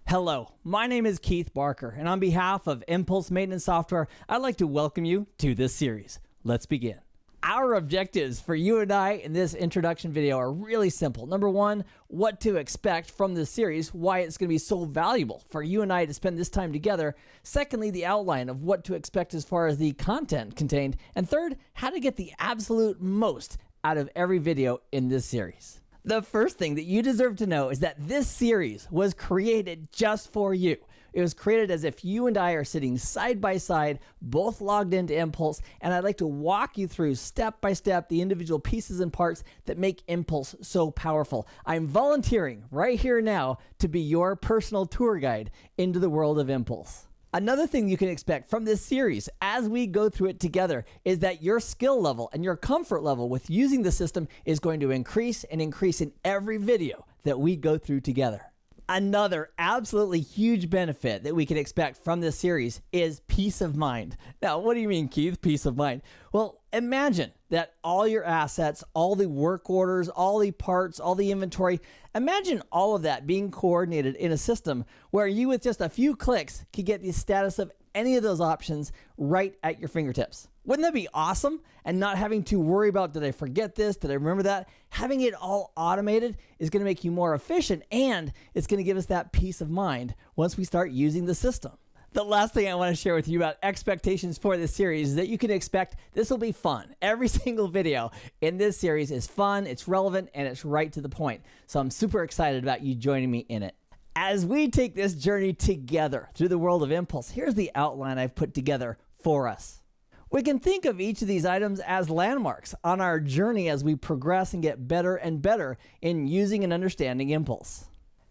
Hello, my name is Keith Barker, and on behalf of MPulse Maintenance Software, I'd like to welcome you to this series. Let's begin. Our objectives for you and I in this introduction video are really simple. Number one, what to expect from this series, why it's going to be so valuable for you and I to spend this time together. Secondly, the outline of what to expect as far as the content contained. And third, how to get the absolute most out of every video in this series. The first thing that you deserve to know is that this series was created just for you. It was created as if you and I are sitting side by side, both logged into MPulse, and I'd like to walk you through step by step the individual pieces and parts that make MPulse so powerful. I'm volunteering right here now to be your personal tour guide into the world of MPulse. Another thing you can expect from this series as we go through it together is that your skill level and your comfort level with using the system is going to increase and increase in every video that we go through together. Another absolutely huge benefit that we can expect from this series is peace of mind. Now, what do you mean, Keith, peace of mind? Well, imagine that all your assets, all the work orders, all the parts, all the inventory, imagine all of that being coordinated in a system where you with just a few clicks could get the status of any of those options right at your fingertips. Wouldn't that be awesome? And not having to worry about, did I forget this? Did I remember that? Having it all automated is going to make you more efficient, and it's going to give us that peace of mind once we start using the system. The last thing I want to share with you about expectations for this series is that you can expect this will be fun. Every single video in this series is fun, it's relevant, and it's right to the point. So I'm super excited about you joining me in it. As we take this journey together through the world of MPulse, here's the outline I've put together for us. We can think of each of these items as landmarks on our journey as we progress and get better and better in using and understanding MPulse.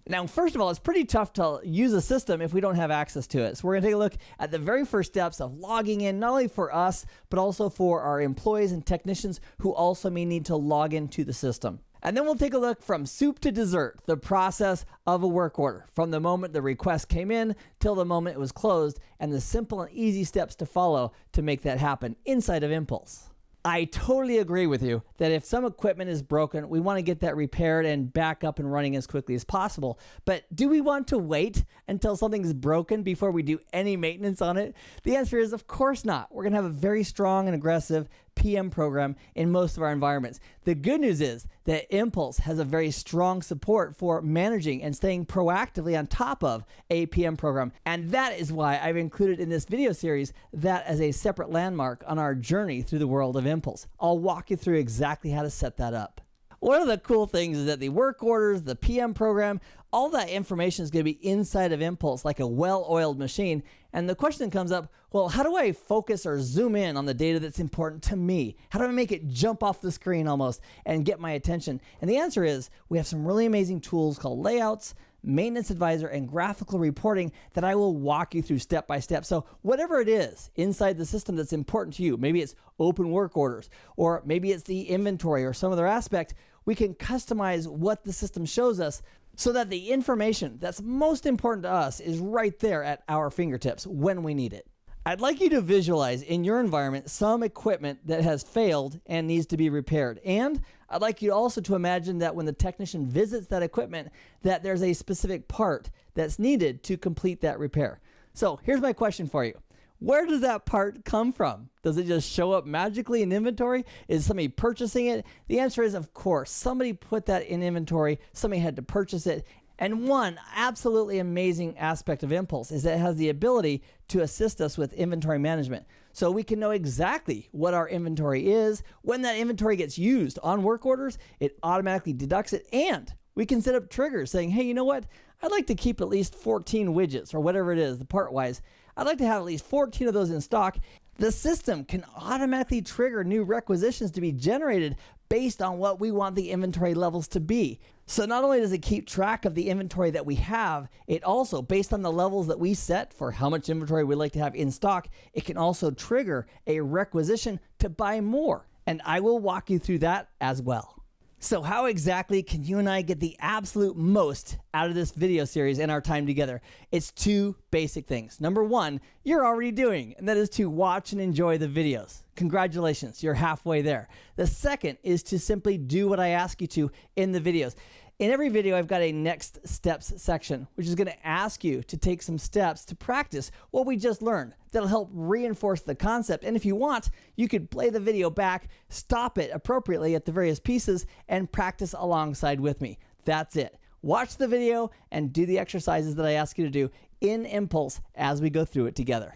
Now, first of all, it's pretty tough to use a system if we don't have access to it. So we're going to take a look at the very first steps of logging in, not only for us, but also for our employees and technicians who also may need to log into the system. And then we'll take a look from soup to dessert, the process of a work order, from the moment the request came in till the moment it was closed, and the simple and easy steps to follow to make that happen inside of MPulse. I totally agree with you that if some equipment is broken, we want to get that repaired and back up and running as quickly as possible. But do we want to wait until something's broken before we do any maintenance on it? The answer is, of course not. We're going to have a very strong and aggressive PM program in most of our environments. The good news is that MPulse has a very strong support for managing and staying proactively on top of a PM program. And that is why I've included in this video series that as a separate landmark on our journey through the world of MPulse. I'll walk you through exactly how to set that up. One of the cool things is that the work orders, the PM program, all that information is going to be inside of MPulse like a well-oiled machine. And the question comes up, well, how do I focus or zoom in on the data that's important to me? How do I make it jump off the screen almost and get my attention? And the answer is we have some really amazing tools called layouts, maintenance advisor, and graphical reporting that I will walk you through step by step. So whatever it is inside the system that's important to you, maybe it's open work orders, or maybe it's the inventory or some other aspect, we can customize what the system shows us so that the information that's most important to us is right there at our fingertips when we need it. I'd like you to visualize in your environment some equipment that has failed and needs to be repaired. And I'd like you also to imagine that when the technician visits that equipment, that there's a specific part that's needed to complete that repair. So here's my question for you. Where does that part come from? Does it just show up magically in inventory? Is somebody purchasing it? The answer is, of course, somebody put that in inventory, somebody had to purchase it. And one absolutely amazing aspect of MPulse is that it has the ability to assist us with inventory management. So we can know exactly what our inventory is. When that inventory gets used on work orders, it automatically deducts it, and we can set up triggers saying, hey, you know what? I'd like to keep at least 14 widgets or whatever it is, the part-wise. I'd like to have at least 14 of those in stock. The system can automatically trigger new requisitions to be generated based on what we want the inventory levels to be. So not only does it keep track of the inventory that we have, it also, based on the levels that we set for how much inventory we'd like to have in stock, it can also trigger a requisition to buy more. And I will walk you through that as well. So how exactly can you and I get the absolute most out of this video series and our time together? It's two basic things. Number one, you're already doing, and that is to watch and enjoy the videos. Congratulations, you're halfway there. The second is to simply do what I ask you to in the videos. In every video, I've got a next steps section, which is going to ask you to take some steps to practice what we just learned. That'll help reinforce the concept. And if you want, you could play the video back, stop it appropriately at the various pieces, and practice alongside with me. That's it. Watch the video and do the exercises that I ask you to do in MPulse as we go through it together.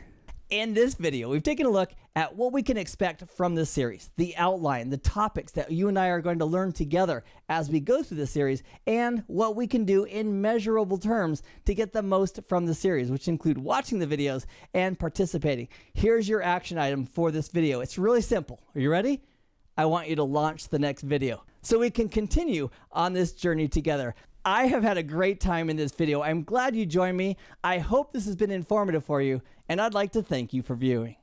In this video, we've taken a look at what we can expect from this series, the outline, the topics that you and I are going to learn together as we go through the series, and what we can do in measurable terms to get the most from the series, which include watching the videos and participating. Here's your action item for this video. It's really simple. Are you ready? I want you to launch the next video so we can continue on this journey together. I have had a great time in this video. I'm glad you joined me. I hope this has been informative for you, and I'd like to thank you for viewing.